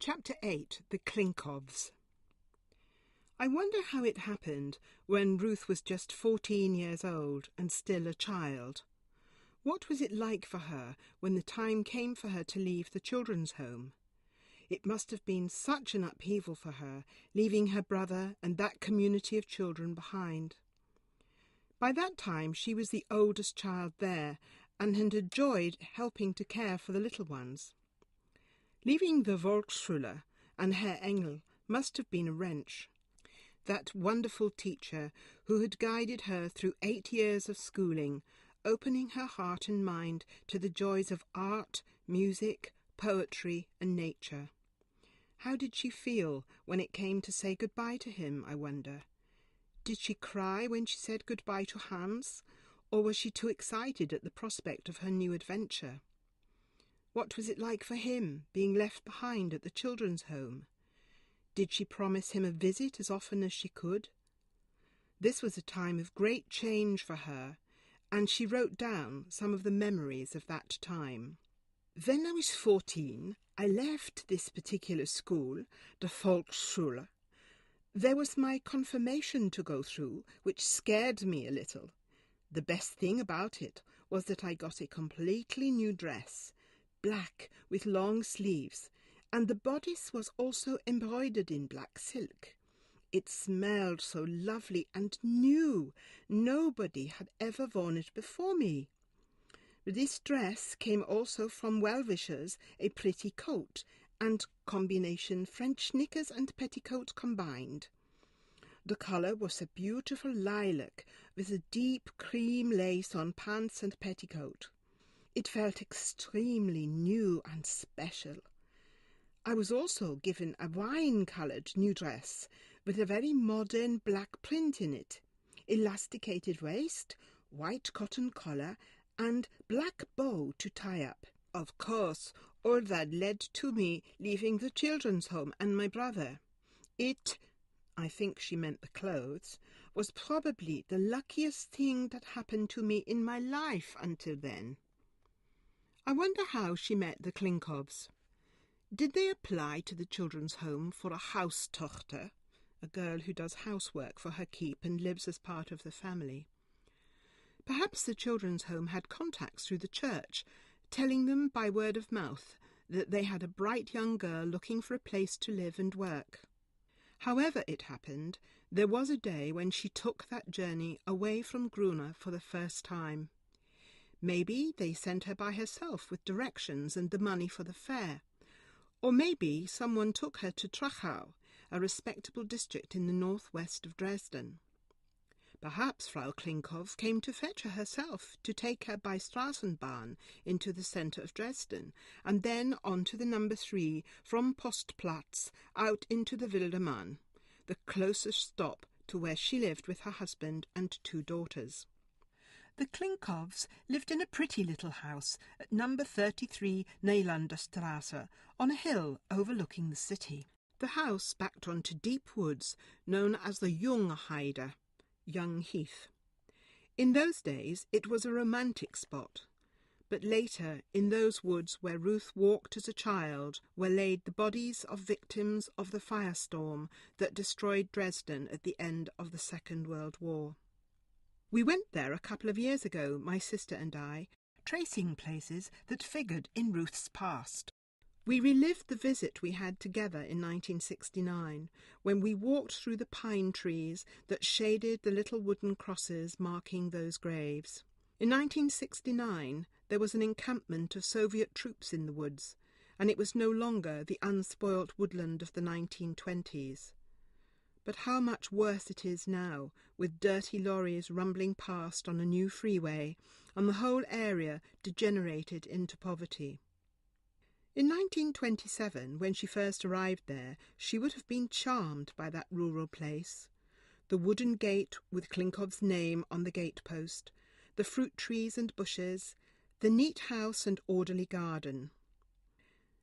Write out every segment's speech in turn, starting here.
Chapter 8. The Klinkows. I wonder how it happened when Ruth was just 14 years old and still a child. What was it like for her when the time came for her to leave the children's home? It must have been such an upheaval for her, leaving her brother and that community of children behind. By that time she was the oldest child there and had enjoyed helping to care for the little ones. Leaving the Volksschule and Herr Engel must have been a wrench. That wonderful teacher who had guided her through 8 years of schooling, opening her heart and mind to the joys of art, music, poetry and nature. How did she feel when it came to say goodbye to him, I wonder? Did she cry when she said goodbye to Hans, or was she too excited at the prospect of her new adventure? What was it like for him, being left behind at the children's home? Did she promise him a visit as often as she could? This was a time of great change for her, and she wrote down some of the memories of that time. When I was 14, I left this particular school, the Volksschule. There was my confirmation to go through, which scared me a little. The best thing about it was that I got a completely new dress, black with long sleeves, and the bodice was also embroidered in black silk. It smelled so lovely and new. Nobody had ever worn it before me. With this dress came also from well-wishers a pretty coat and combination French knickers and petticoat combined. The colour was a beautiful lilac with a deep cream lace on pants and petticoat. It felt extremely new and special. I was also given a wine-coloured new dress with a very modern black print in it, elasticated waist, white cotton collar, and black bow to tie up. Of course, all that led to me leaving the children's home and my brother. It, I think she meant the clothes, was probably the luckiest thing that happened to me in my life until then. I wonder how she met the Klinkows. Did they apply to the children's home for a Haustochter, a girl who does housework for her keep and lives as part of the family? Perhaps the children's home had contacts through the church, telling them by word of mouth that they had a bright young girl looking for a place to live and work. However it happened, there was a day when she took that journey away from Gruna for the first time. Maybe they sent her by herself with directions and the money for the fare. Or maybe someone took her to Trachau, a respectable district in the northwest of Dresden. Perhaps Frau Klinkows came to fetch her herself, to take her by Straßenbahn into the centre of Dresden, and then on to the number 3 from Postplatz out into the Wilde Mann, the closest stop to where she lived with her husband and 2 daughters. The Klinkows lived in a pretty little house at number 33 Neylanderstraße, on a hill overlooking the city. The house backed onto deep woods known as the Junge Heide, Young Heath. In those days it was a romantic spot, but later in those woods where Ruth walked as a child were laid the bodies of victims of the firestorm that destroyed Dresden at the end of the Second World War. We went there a couple of years ago, my sister and I, tracing places that figured in Ruth's past. We relived the visit we had together in 1969, when we walked through the pine trees that shaded the little wooden crosses marking those graves. In 1969, there was an encampment of Soviet troops in the woods, and it was no longer the unspoilt woodland of the 1920s. But how much worse it is now, with dirty lorries rumbling past on a new freeway, and the whole area degenerated into poverty. In 1927, when she first arrived there, she would have been charmed by that rural place. The wooden gate with Klinkows' name on the gatepost, the fruit trees and bushes, the neat house and orderly garden.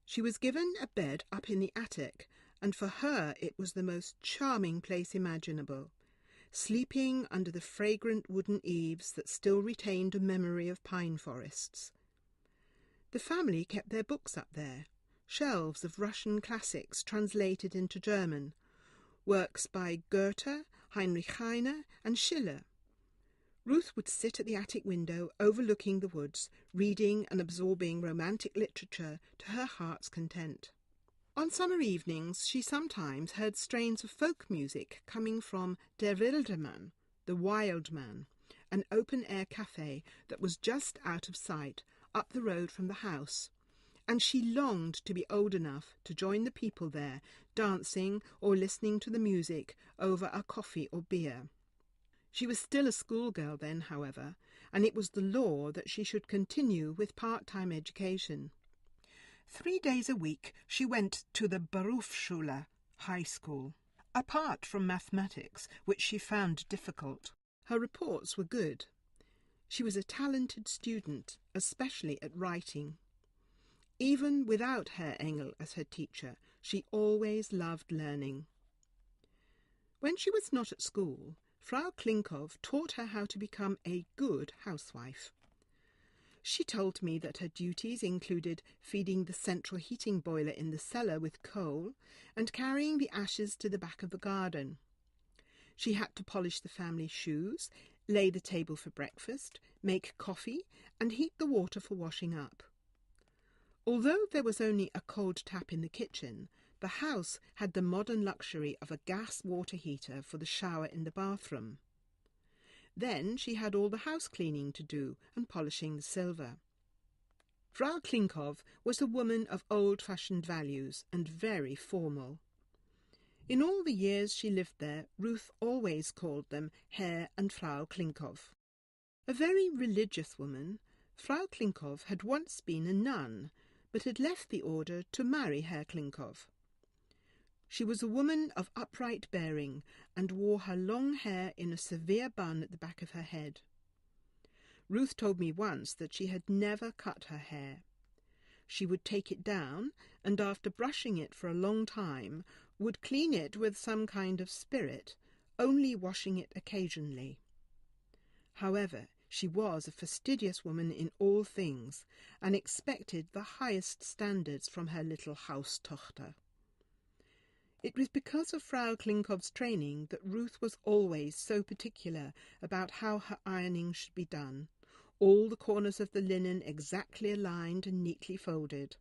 She was given a bed up in the attic, and for her it was the most charming place imaginable, sleeping under the fragrant wooden eaves that still retained a memory of pine forests. The family kept their books up there, shelves of Russian classics translated into German, works by Goethe, Heinrich Heine and Schiller. Ruth would sit at the attic window overlooking the woods, reading and absorbing romantic literature to her heart's content. On summer evenings she sometimes heard strains of folk music coming from Der Wilde Mann, the Wild Man, an open-air cafe that was just out of sight, up the road from the house, and she longed to be old enough to join the people there, dancing or listening to the music over a coffee or beer. She was still a schoolgirl then, however, and it was the law that she should continue with part-time education. 3 days a week she went to the Berufsschule, high school. Apart from mathematics, which she found difficult, her reports were good. She was a talented student, especially at writing. Even without Herr Engel as her teacher, she always loved learning. When she was not at school, Frau Klinkows taught her how to become a good housewife. She told me that her duties included feeding the central heating boiler in the cellar with coal and carrying the ashes to the back of the garden. She had to polish the family shoes, lay the table for breakfast, make coffee, and heat the water for washing up. Although there was only a cold tap in the kitchen, the house had the modern luxury of a gas water heater for the shower in the bathroom. Then she had all the house cleaning to do and polishing the silver. Frau Klinkows was a woman of old-fashioned values and very formal. In all the years she lived there, Ruth always called them Herr and Frau Klinkows. A very religious woman, Frau Klinkows had once been a nun, but had left the order to marry Herr Klinkows. She was a woman of upright bearing and wore her long hair in a severe bun at the back of her head. Ruth told me once that she had never cut her hair. She would take it down and, after brushing it for a long time, would clean it with some kind of spirit, only washing it occasionally. However, she was a fastidious woman in all things and expected the highest standards from her little Haustochter. It was because of Frau Klinkows' training that Ruth was always so particular about how her ironing should be done, all the corners of the linen exactly aligned and neatly folded,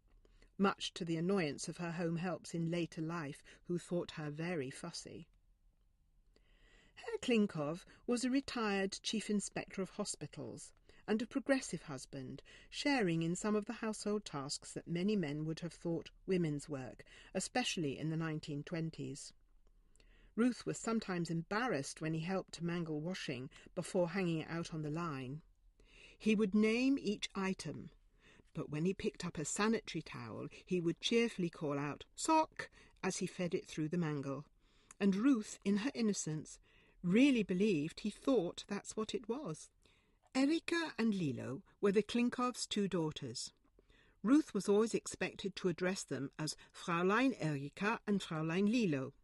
much to the annoyance of her home helps in later life, who thought her very fussy. Herr Klinkows was a retired chief inspector of hospitals and a progressive husband, sharing in some of the household tasks that many men would have thought women's work, especially in the 1920s. Ruth was sometimes embarrassed when he helped to mangle washing before hanging it out on the line. He would name each item, but when he picked up a sanitary towel, he would cheerfully call out, "Sock," as he fed it through the mangle. And Ruth, in her innocence, really believed he thought that's what it was. Erika and Lilo were the Klinkows' 2 daughters. Ruth was always expected to address them as Fräulein Erika and Fräulein Lilo.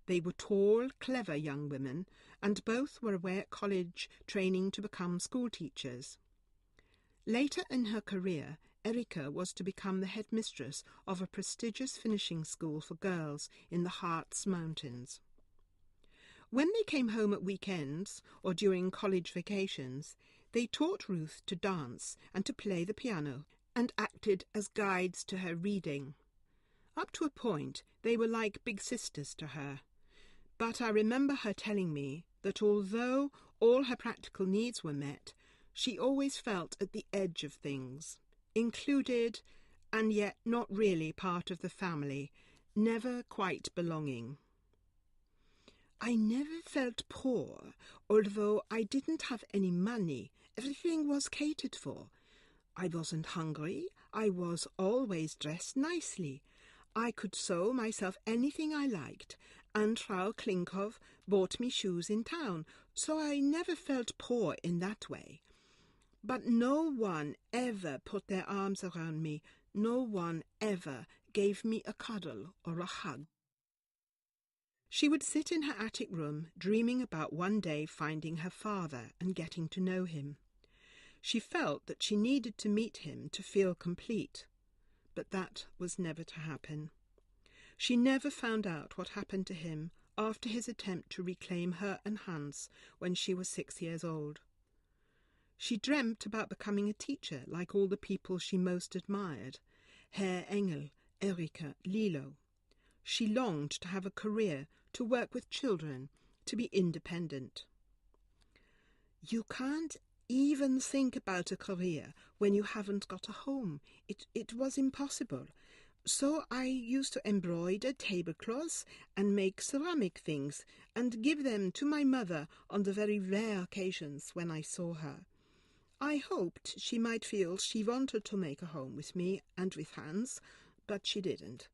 They were tall, clever young women, and both were away at college training to become school teachers. Later in her career, Erika was to become the headmistress of a prestigious finishing school for girls in the Harz Mountains. When they came home at weekends or during college vacations, they taught Ruth to dance and to play the piano and acted as guides to her reading. Up to a point, they were like big sisters to her. But I remember her telling me that although all her practical needs were met, she always felt at the edge of things, included and yet not really part of the family, never quite belonging. I never felt poor, although I didn't have any money. Everything was catered for. I wasn't hungry. I was always dressed nicely. I could sew myself anything I liked, and Frau Klinkows bought me shoes in town, so I never felt poor in that way. But no one ever put their arms around me. No one ever gave me a cuddle or a hug. She would sit in her attic room, dreaming about one day finding her father and getting to know him. She felt that she needed to meet him to feel complete. but that was never to happen. She never found out what happened to him after his attempt to reclaim her and Hans when she was 6 years old. She dreamt about becoming a teacher like all the people she most admired, Herr Engel, Erika, Lilo. She longed to have a career, to work with children, to be independent. You can't even think about a career when you haven't got a home. It was impossible. So I used to embroider tablecloths and make ceramic things and give them to my mother on the very rare occasions when I saw her. I hoped she might feel she wanted to make a home with me and with Hans, but she didn't.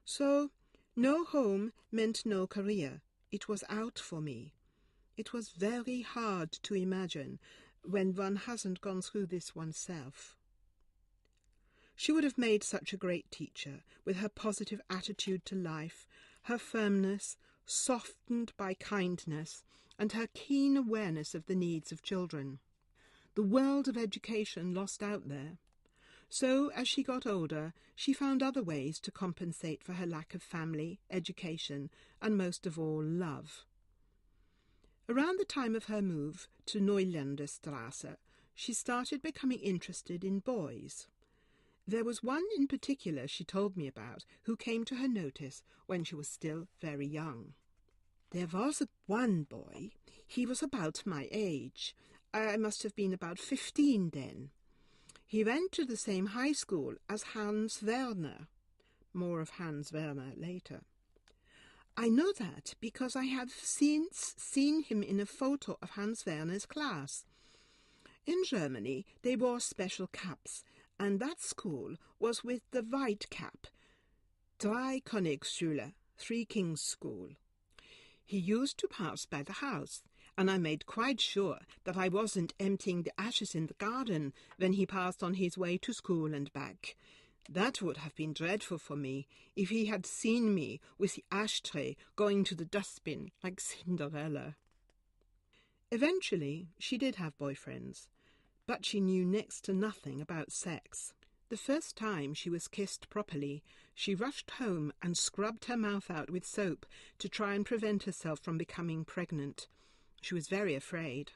So no home meant no career. It was out for me. It was very hard to imagine when one hasn't gone through this oneself. She would have made such a great teacher, with her positive attitude to life, her firmness, softened by kindness, and her keen awareness of the needs of children. The world of education lost out there. So, as she got older, she found other ways to compensate for her lack of family, education, and most of all, love. Around the time of her move to Neulanderstrasse, she started becoming interested in boys. There was one in particular she told me about who came to her notice when she was still very young. There was one boy. He was about my age. I must have been about 15 then. He went to the same high school as Hans Werner. More of Hans Werner later. I know that because I have since seen him in a photo of Hans Werner's class. In Germany, they wore special caps, and that school was with the white cap, Drei Königsschule, Three Kings School. He used to pass by the house, and I made quite sure that I wasn't emptying the ashes in the garden when he passed on his way to school and back. That would have been dreadful for me if he had seen me with the ashtray going to the dustbin like Cinderella. Eventually, she did have boyfriends, but she knew next to nothing about sex. The first time she was kissed properly, she rushed home and scrubbed her mouth out with soap to try and prevent herself from becoming pregnant. She was very afraid.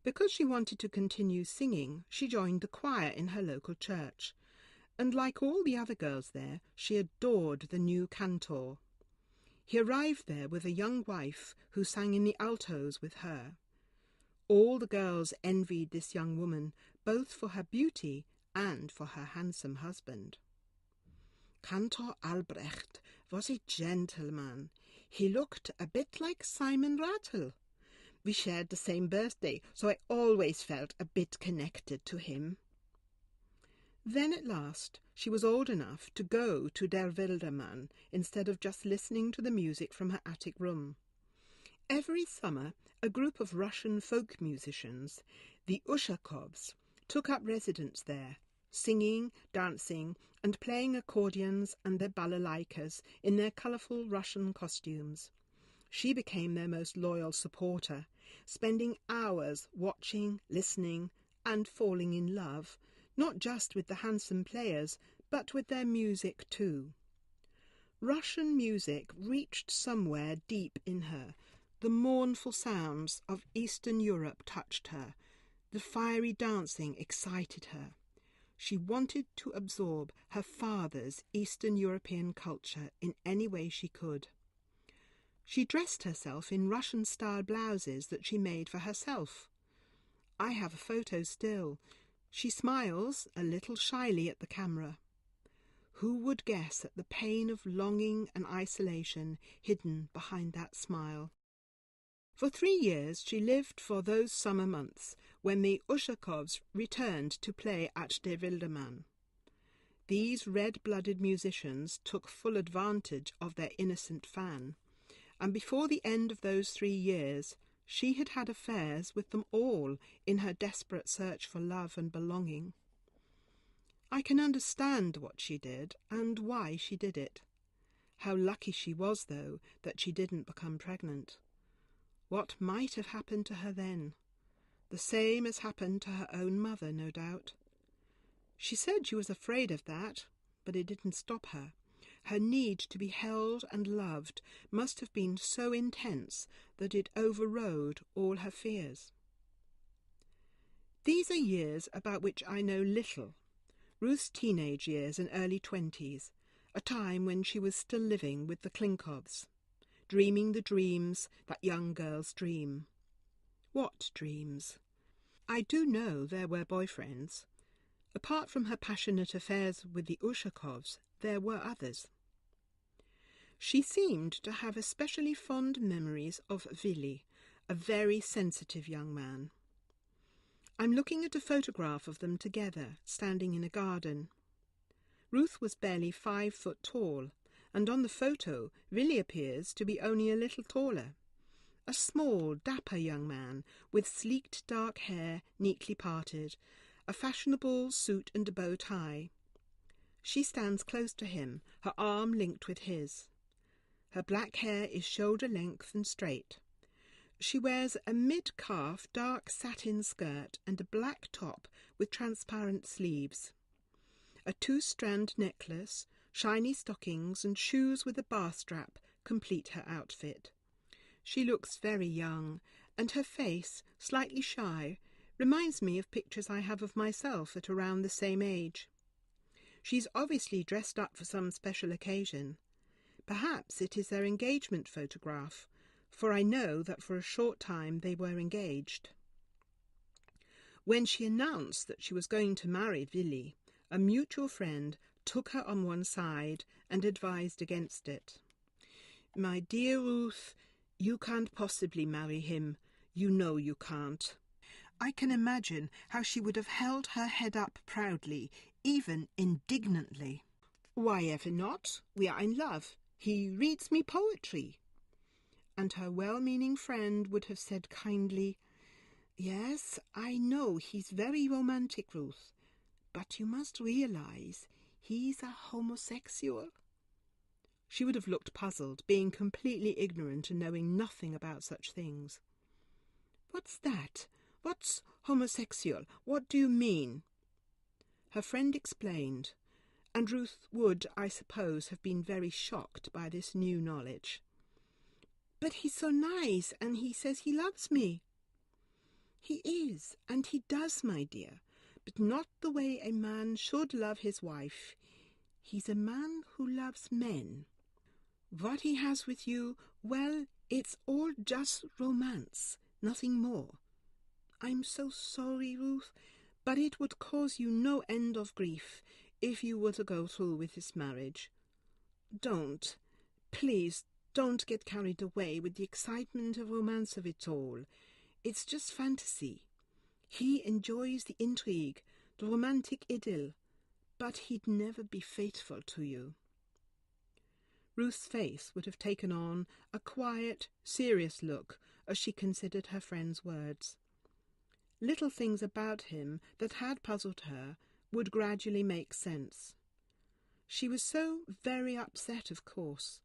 Because she wanted to continue singing, she joined the choir in her local church. And like all the other girls there, she adored the new cantor. He arrived there with a young wife who sang in the altos with her. All the girls envied this young woman, both for her beauty and for her handsome husband. Cantor Albrecht was a gentleman. He looked a bit like Simon Rattle. We shared the same birthday, so I always felt a bit connected to him. Then at last she was old enough to go to Der Wildermann instead of just listening to the music from her attic room. Every summer, a group of Russian folk musicians, the Ushakovs, took up residence there, singing, dancing, and playing accordions and their balalaikas in their colourful Russian costumes. She became their most loyal supporter, spending hours watching, listening, and falling in love, not just with the handsome players, but with their music too. Russian music reached somewhere deep in her. The mournful sounds of Eastern Europe touched her. The fiery dancing excited her. She wanted to absorb her father's Eastern European culture in any way she could. She dressed herself in Russian-style blouses that she made for herself. I have a photo still. She smiles a little shyly at the camera. Who would guess at the pain of longing and isolation hidden behind that smile? For 3 years she lived for those summer months when the Ushakovs returned to play at Der Wildermann. These red-blooded musicians took full advantage of their innocent fan, and before the end of those 3 years she had had affairs with them all in her desperate search for love and belonging. I can understand what she did and why she did it. How lucky she was, though, that she didn't become pregnant. What might have happened to her then? The same as happened to her own mother, no doubt. She said she was afraid of that, but it didn't stop her. Her need to be held and loved must have been so intense that it overrode all her fears. These are years about which I know little. Ruth's teenage years and early 20s, a time when she was still living with the Klinkows, dreaming the dreams that young girls dream. What dreams? I do know there were boyfriends. Apart from her passionate affairs with the Ushakovs, there were others. She seemed to have especially fond memories of Willi, a very sensitive young man. I'm looking at a photograph of them together, standing in a garden. Ruth was barely 5 foot tall, and on the photo Willi appears to be only a little taller. A small, dapper young man with sleeked dark hair neatly parted, a fashionable suit and a bow tie. She stands close to him, her arm linked with his. Her black hair is shoulder length and straight. She wears a mid-calf dark satin skirt and a black top with transparent sleeves. A 2-strand necklace, shiny stockings and shoes with a bar strap complete her outfit. She looks very young, and her face, slightly shy, reminds me of pictures I have of myself at around the same age. She's obviously dressed up for some special occasion. Perhaps it is their engagement photograph, for I know that for a short time they were engaged. When she announced that she was going to marry Willi, a mutual friend took her on one side and advised against it. "My dear Ruth, you can't possibly marry him. You know you can't." I can imagine how she would have held her head up proudly, even indignantly. "Why ever not? We are in love. He reads me poetry." And her well-meaning friend would have said kindly, "Yes, I know he's very romantic, Ruth, but you must realize he's a homosexual." She would have looked puzzled, being completely ignorant and knowing nothing about such things. "What's that? What's homosexual? What do you mean?" Her friend explained, and Ruth would, I suppose, have been very shocked by this new knowledge. "But he's so nice, and he says he loves me." "He is, and he does, my dear, but not the way a man should love his wife. He's a man who loves men. What he has with you, well, it's all just romance, nothing more. I'm so sorry, Ruth, but it would cause you no end of grief if you were to go through with this marriage. Don't, please don't get carried away with the excitement and romance of it all. It's just fantasy. He enjoys the intrigue, the romantic idyll, but he'd never be faithful to you." Ruth's face would have taken on a quiet, serious look as she considered her friend's words. Little things about him that had puzzled her would gradually make sense. She was so very upset, of course.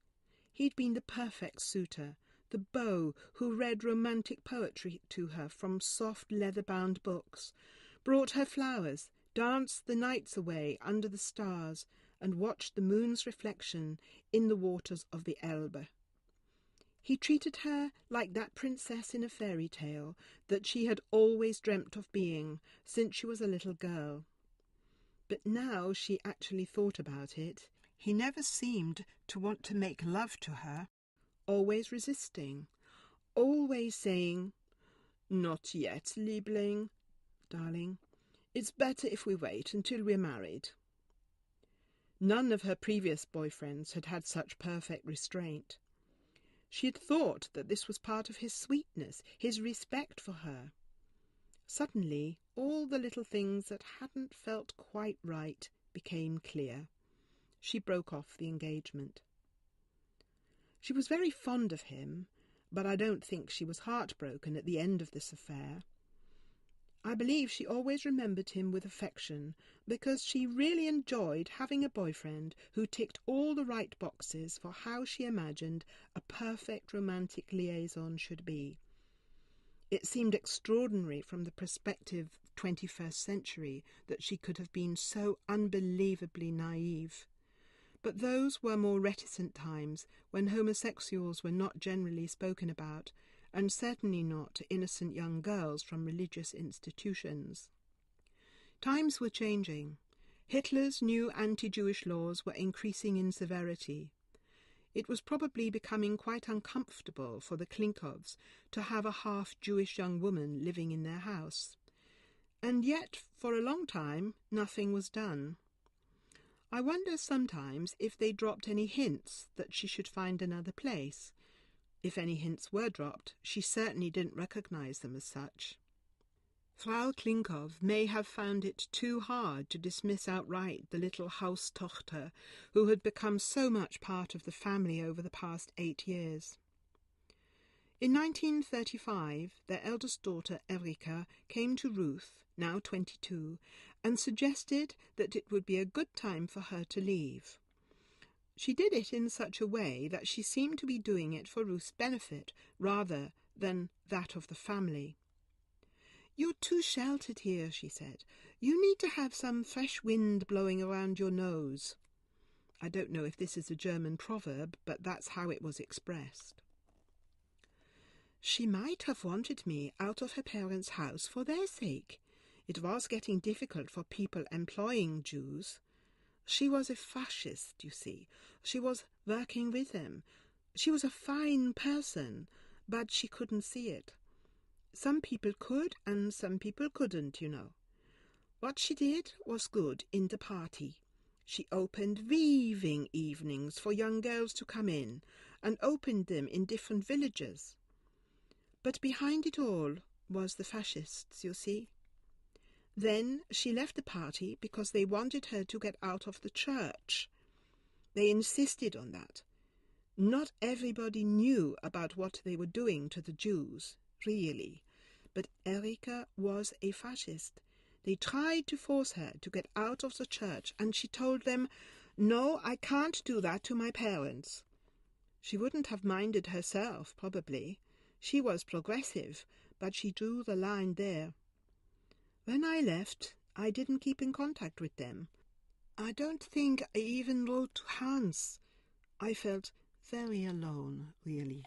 He'd been the perfect suitor, the beau who read romantic poetry to her from soft leather-bound books, brought her flowers, danced the nights away under the stars, and watched the moon's reflection in the waters of the Elbe. He treated her like that princess in a fairy tale that she had always dreamt of being since she was a little girl. But now she actually thought about it, he never seemed to want to make love to her, always resisting, always saying, "Not yet, Liebling, darling. It's better if we wait until we're married." None of her previous boyfriends had had such perfect restraint. She had thought that this was part of his sweetness, his respect for her. Suddenly, all the little things that hadn't felt quite right became clear. She broke off the engagement. She was very fond of him, but I don't think she was heartbroken at the end of this affair. I believe she always remembered him with affection because she really enjoyed having a boyfriend who ticked all the right boxes for how she imagined a perfect romantic liaison should be. It seemed extraordinary from the perspective 21st century that she could have been so unbelievably naive. But those were more reticent times, when homosexuals were not generally spoken about, and certainly not innocent young girls from religious institutions. Times were changing. Hitler's new anti-Jewish laws were increasing in severity. It was probably becoming quite uncomfortable for the Klinkows to have a half-Jewish young woman living in their house. And yet, for a long time, nothing was done. I wonder sometimes if they dropped any hints that she should find another place. If any hints were dropped, she certainly didn't recognize them as such. Frau Klinkow may have found it too hard to dismiss outright the little Haustochter who had become so much part of the family over the past 8 years. In 1935, their eldest daughter, Erika, came to Ruth, now 22, and suggested that it would be a good time for her to leave. She did it in such a way that she seemed to be doing it for Ruth's benefit rather than that of the family. "You're too sheltered here," she said. "You need to have some fresh wind blowing around your nose." I don't know if this is a German proverb, but that's how it was expressed. She might have wanted me out of her parents' house for their sake. It was getting difficult for people employing Jews. She was a fascist, you see. She was working with them. She was a fine person, but she couldn't see it. Some people could and some people couldn't, you know. What she did was good in the party. She opened weaving evenings for young girls to come in and opened them in different villages. But behind it all was the fascists, you see. Then she left the party because they wanted her to get out of the church. They insisted on that. Not everybody knew about what they were doing to the Jews, really. But Erika was a fascist. They tried to force her to get out of the church, and she told them, "No, I can't do that to my parents." She wouldn't have minded herself, probably. She was progressive, but she drew the line there. When I left, I didn't keep in contact with them. I don't think I even wrote to Hans. I felt very alone, really.